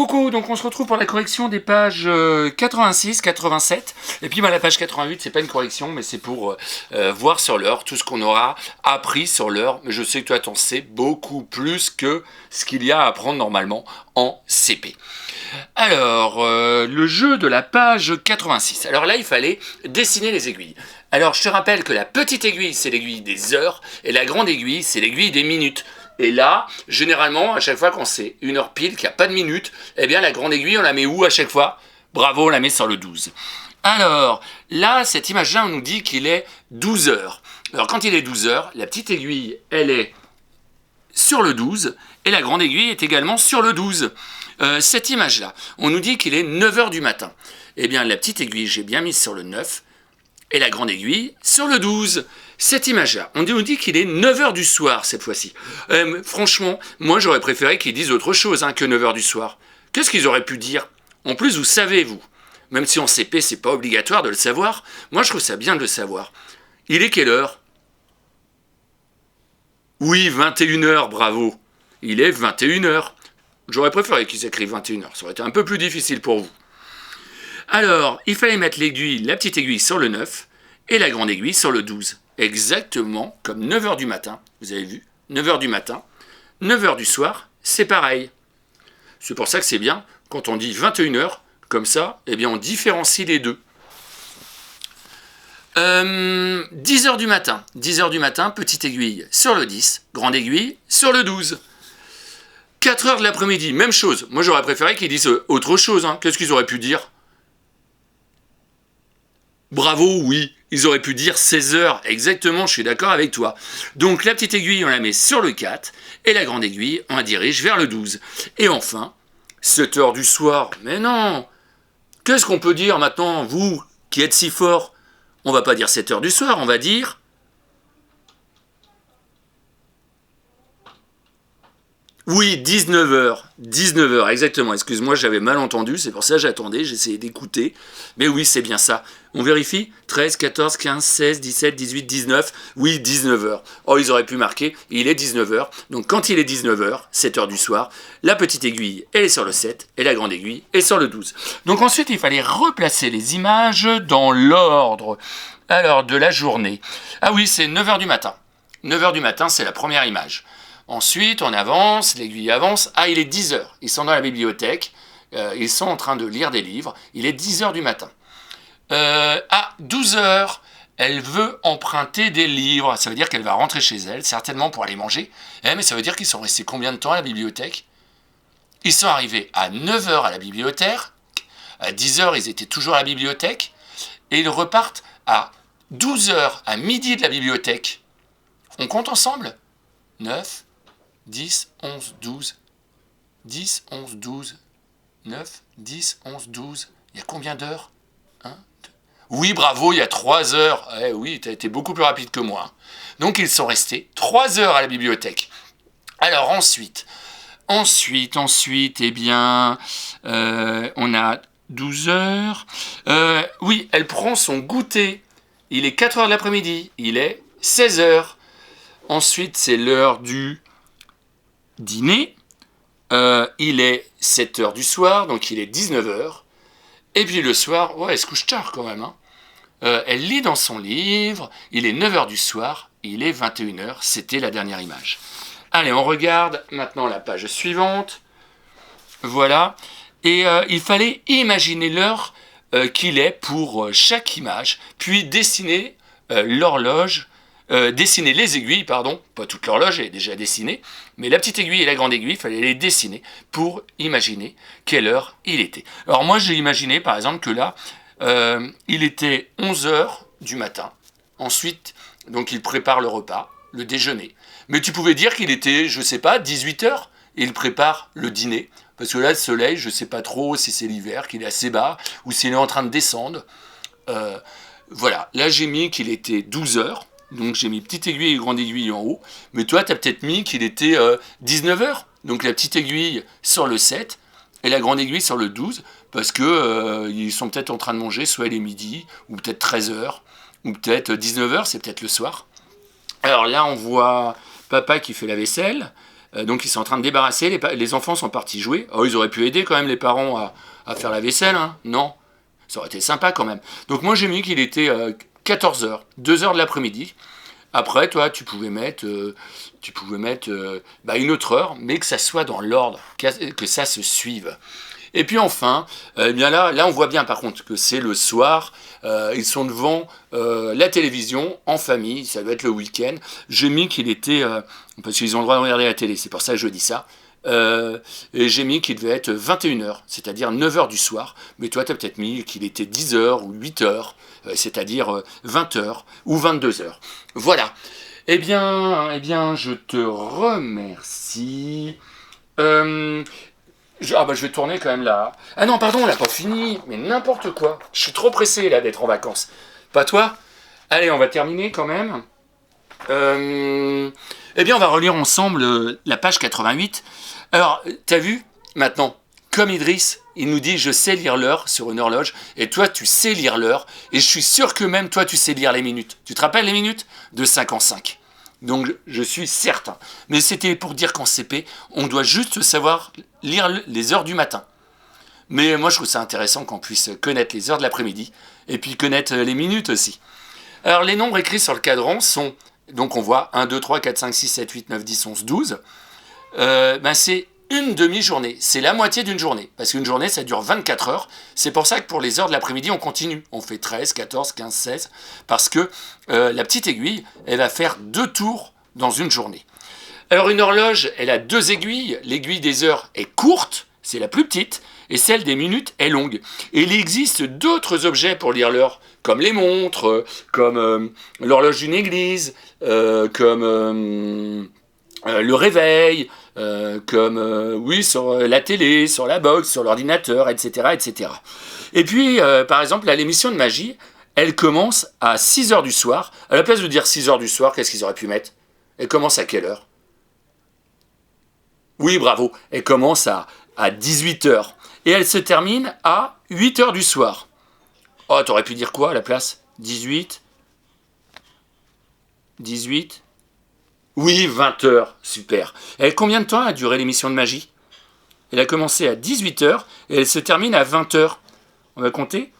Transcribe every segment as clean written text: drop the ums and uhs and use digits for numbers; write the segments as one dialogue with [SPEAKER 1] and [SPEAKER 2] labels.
[SPEAKER 1] Coucou, donc on se retrouve pour la correction des pages 86, 87, et puis la page 88, c'est pas une correction, mais c'est pour voir sur l'heure tout ce qu'on aura appris sur l'heure, mais je sais que toi t'en sais beaucoup plus que ce qu'il y a à apprendre normalement en CP. Alors, le jeu de la page 86, alors là il fallait dessiner les aiguilles. Alors je te rappelle que la petite aiguille c'est l'aiguille des heures, et la grande aiguille c'est l'aiguille des minutes. Et là, généralement, à chaque fois qu'on sait une heure pile, qu'il n'y a pas de minute, eh bien la grande aiguille, on la met où à chaque fois? Bravo, on la met sur le 12. Alors, là, cette image-là, on nous dit qu'il est 12 heures. Alors, quand il est 12 heures, la petite aiguille, elle est sur le 12, et la grande aiguille est également sur le 12. Cette image-là, on nous dit qu'il est 9 heures du matin. Eh bien, la petite aiguille, j'ai bien mise sur le 9, et la grande aiguille sur le 12. Cette image-là, on nous dit qu'il est 9h du soir cette fois-ci. Franchement, moi j'aurais préféré qu'ils disent autre chose que 9h du soir. Qu'est-ce qu'ils auraient pu dire? En plus, vous savez, vous, même si en CP c'est pas obligatoire de le savoir, moi je trouve ça bien de le savoir. Il est quelle heure? Oui, 21h, bravo. Il est 21h. J'aurais préféré qu'ils écrivent 21h, ça aurait été un peu plus difficile pour vous. Alors, il fallait mettre l'aiguille, la petite aiguille sur le 9 et la grande aiguille sur le 12. Exactement comme 9h du matin, vous avez vu, 9h du matin, 9h du soir, c'est pareil. C'est pour ça que c'est bien, quand on dit 21h, comme ça, eh bien on différencie les deux. 10h du matin, 10h du matin, petite aiguille sur le 10, grande aiguille sur le 12. 4h de l'après-midi, même chose. Moi j'aurais préféré qu'ils disent autre chose, Qu'est-ce qu'ils auraient pu dire? Bravo, oui, ils auraient pu dire 16 heures, exactement, je suis d'accord avec toi. Donc la petite aiguille, on la met sur le 4, et la grande aiguille, on la dirige vers le 12. Et enfin, 7 heures du soir, mais non! Qu'est-ce qu'on peut dire maintenant, vous, qui êtes si fort? On va pas dire 7 heures du soir, on va dire... Oui, 19h. 19h, exactement. Excuse-moi, j'avais mal entendu, c'est pour ça que j'attendais, j'essayais d'écouter. Mais oui, c'est bien ça. On vérifie? 13, 14, 15, 16, 17, 18, 19. Oui, 19h. Oh, ils auraient pu marquer, il est 19h. Donc quand il est 19h, 7h du soir, la petite aiguille, elle est sur le 7, et la grande aiguille est sur le 12. Donc ensuite, il fallait replacer les images dans l'ordre. Alors, de la journée. Ah oui, c'est 9h du matin. 9h du matin, c'est la première image. Ensuite, on avance, l'aiguille avance. Ah, il est 10h. Ils sont dans la bibliothèque. Ils sont en train de lire des livres. Il est 10h du matin. À 12h, elle veut emprunter des livres. Ça veut dire qu'elle va rentrer chez elle, certainement pour aller manger. Mais ça veut dire qu'ils sont restés combien de temps à la bibliothèque? Ils sont arrivés à 9h à la bibliothèque. À 10h, ils étaient toujours à la bibliothèque. Et ils repartent à 12h, à midi de la bibliothèque. On compte ensemble? 9, 10, 11, 12, 10, 11, 12, 9, 10, 11, 12. Il y a combien d'heures? 1, 2. Oui, bravo, il y a 3 heures. Oui, tu as été beaucoup plus rapide que moi. Donc, ils sont restés 3 heures à la bibliothèque. Alors, ensuite, eh bien, on a 12 heures. Oui, elle prend son goûter. Il est 4 heures de l'après-midi. Il est 16 heures. Ensuite, c'est l'heure du dîner. Il est 7 heures du soir, donc il est 19 heures. Et puis le soir, elle se couche tard quand même. Elle lit dans son livre. Il est 9 heures du soir. Il est 21 heures. C'était la dernière image. Allez, on regarde maintenant la page suivante. Voilà. Et il fallait imaginer l'heure qu'il est pour chaque image, puis dessiner l'horloge. Dessiner les aiguilles, pardon, pas toute l'horloge, elle est déjà dessinée, mais la petite aiguille et la grande aiguille, il fallait les dessiner pour imaginer quelle heure il était. Alors moi j'ai imaginé par exemple que là, il était 11h du matin, ensuite, donc il prépare le repas, le déjeuner, mais tu pouvais dire qu'il était, je sais pas, 18h, et il prépare le dîner, parce que là le soleil, je sais pas trop si c'est l'hiver, qu'il est assez bas, ou s'il est en train de descendre. Voilà, là j'ai mis qu'il était 12h, donc j'ai mis petite aiguille et grande aiguille en haut. Mais toi, tu as peut-être mis qu'il était 19h. Donc la petite aiguille sur le 7 et la grande aiguille sur le 12. Parce que ils sont peut-être en train de manger, soit il est midi, ou peut-être 13h, ou peut-être 19h, c'est peut-être le soir. Alors là, on voit papa qui fait la vaisselle. Donc ils sont en train de débarrasser, les enfants sont partis jouer. Oh, ils auraient pu aider quand même les parents à faire la vaisselle, hein. Non, ça aurait été sympa quand même. Donc moi j'ai mis qu'il était 14h, 2h de l'après-midi. Après, toi, tu pouvais mettre une autre heure, mais que ça soit dans l'ordre, que ça se suive. Et puis enfin, eh bien là, on voit bien par contre que c'est le soir. Ils sont devant la télévision en famille, ça doit être le week-end. J'ai mis qu'il était, parce qu'ils ont le droit de regarder la télé, c'est pour ça que je dis ça. Et j'ai mis qu'il devait être 21h, c'est-à-dire 9h du soir. Mais toi, tu as peut-être mis qu'il était 10h ou 8h, c'est-à-dire 20h ou 22h. Voilà. Eh bien, je te remercie. Je vais tourner quand même là. Ah non, pardon, on l'a pas fini. Mais n'importe quoi. Je suis trop pressé là d'être en vacances. Pas toi? Allez, on va terminer quand même. Eh bien, on va relire ensemble la page 88. Alors, t'as vu, maintenant, comme Idriss, il nous dit « Je sais lire l'heure » sur une horloge, et toi, tu sais lire l'heure, et je suis sûr que même toi, tu sais lire les minutes. Tu te rappelles les minutes? De 5 en 5. Donc, je suis certain. Mais c'était pour dire qu'en CP, on doit juste savoir lire les heures du matin. Mais moi, je trouve ça intéressant qu'on puisse connaître les heures de l'après-midi, et puis connaître les minutes aussi. Alors, les nombres écrits sur le cadran sont... Donc on voit 1, 2, 3, 4, 5, 6, 7, 8, 9, 10, 11, 12. C'est une demi-journée. C'est la moitié d'une journée. Parce qu'une journée, ça dure 24 heures. C'est pour ça que pour les heures de l'après-midi, on continue. On fait 13, 14, 15, 16. Parce que la petite aiguille, elle va faire 2 tours dans une journée. Alors une horloge, elle a 2 aiguilles. L'aiguille des heures est courte, c'est la plus petite. Et celle des minutes est longue. Et il existe d'autres objets pour lire l'heure, comme les montres, comme l'horloge d'une église, comme le réveil, comme sur la télé, sur la box, sur l'ordinateur, etc., etc. Et puis, par exemple, l'émission de magie, elle commence à 6h du soir. À la place de dire 6h du soir, qu'est-ce qu'ils auraient pu mettre? Elle commence à quelle heure? Oui, bravo, elle commence à 18h. Et elle se termine à 8h du soir. Oh, t'aurais pu dire quoi à la place? 18? Oui, 20h, super. Et combien de temps a duré l'émission de magie? Elle a commencé à 18h et elle se termine à 20h. On va compter?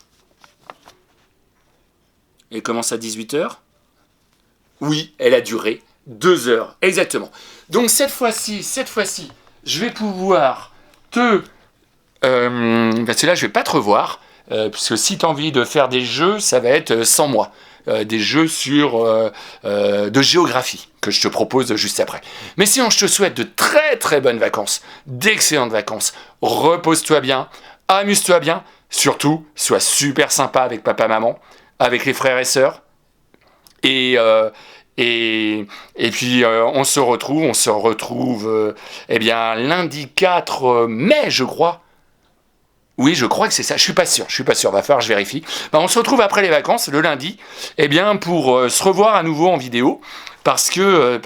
[SPEAKER 1] Elle commence à 18h? Oui, elle a duré 2 heures, exactement. Donc cette fois-ci, je vais pouvoir te... parce que là, je vais pas te revoir, parce que si tu as envie de faire des jeux, ça va être sans moi. Des jeux de géographie que je te propose juste après. Mais sinon, je te souhaite de très très bonnes vacances, d'excellentes vacances. Repose-toi bien, amuse-toi bien, surtout, sois super sympa avec papa, maman, avec les frères et sœurs. Et puis on se retrouve lundi 4 mai, je crois. Oui, je crois que c'est ça. Je suis pas sûr. Va falloir que je vérifie. On se retrouve après les vacances, le lundi, pour se revoir à nouveau en vidéo, parce que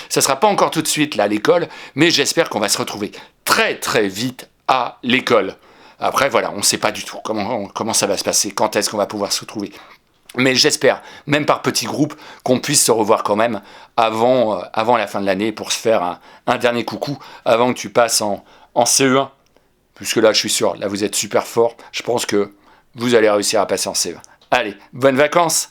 [SPEAKER 1] ça sera pas encore tout de suite là à l'école, mais j'espère qu'on va se retrouver très très vite à l'école. Après, voilà, on ne sait pas du tout comment ça va se passer, quand est-ce qu'on va pouvoir se retrouver. Mais j'espère, même par petits groupes, qu'on puisse se revoir quand même avant la fin de l'année pour se faire un dernier coucou avant que tu passes en CE1. Puisque là, je suis sûr, là vous êtes super fort. Je pense que vous allez réussir à passer en CE1. Allez, bonnes vacances!